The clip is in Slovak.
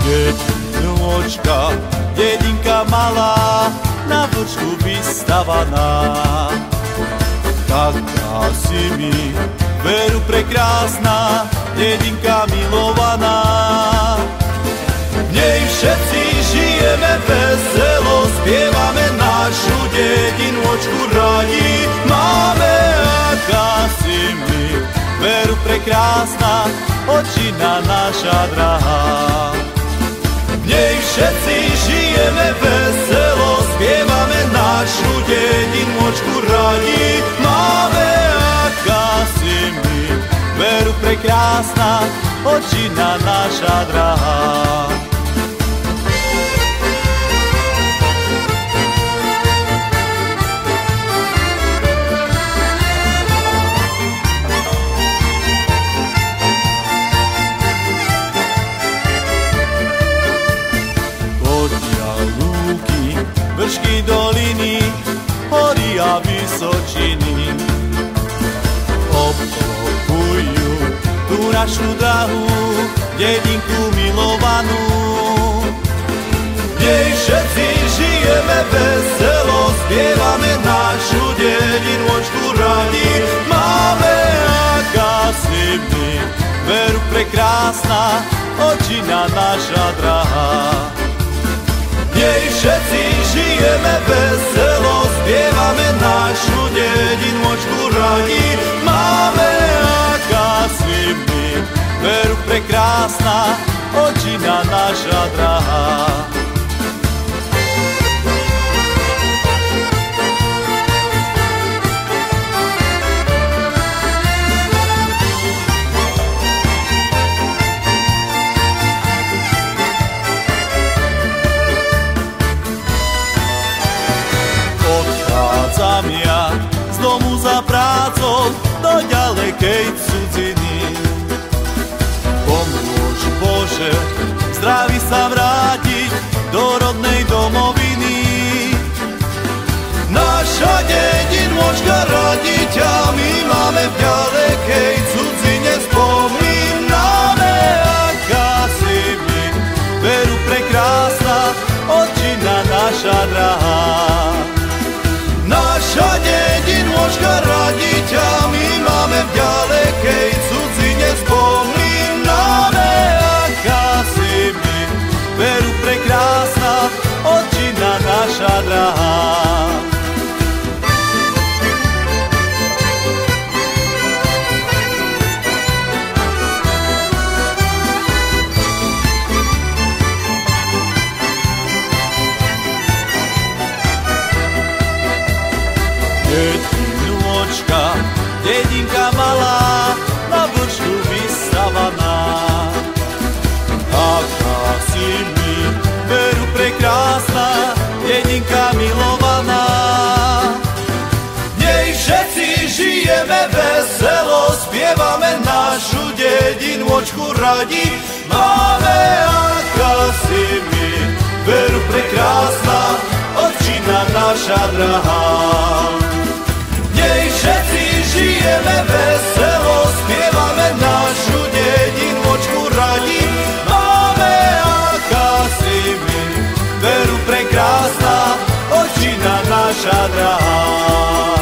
Dedinôčka, dedinka malá, na vlčku vystavaná. Taká si mi, veru prekrásna, dedinka milovaná. V nej všetci žijeme veselo, spievame našu dedinôčku radi. Máme, aká si mi, veru prekrásna, očina naša drahá. V nej všetci žijeme veselo, spievame našu dedinôčku radi. Máme, aká si mi, veru prekrásna, očina naša drahá. Vršky, doliny, hory a vysočiny obklopujú tú našu drahú dedinku milovanú. V nej všetci žijeme veselo, spievame našu dedinôčku radi. Máme, aká si mi, veru prekrásna, očina naša drahá. V nej všetci žijeme veselo, spievame našu dedinôčku radi. Máme, aká si mi, veru prekrásna, očina naša drahá. Odchádzam ja z domu za prácou do ďalekej cudziny. Pomôž Bože, zdraví sa vrátiť do rodnej domoviny. Naša dedinôčka radi ťa my máme v ďalekej cudzine spomíname. Aká si mi, veru prekrásna, očina naša drahá. Naša dedinôčka radi ťa my máme v ďalekej cudzine spomíname. Aká si mi, veru prekrásna, očina naša drahá. Dedinôčka, dedinka malá, na vlčku vystavaná. Aká si mi, veru prekrásna, dedinka milovaná. V nej všetci žijeme veselo, spievame našu dedinôčku radi. Máme, aká si mi, veru prekrásna, očina naša drahá. Všetci žijeme veselo, spievame našu dedinôčku radi. Máme, aká si mi, veru prekrásna, očina naša drahá.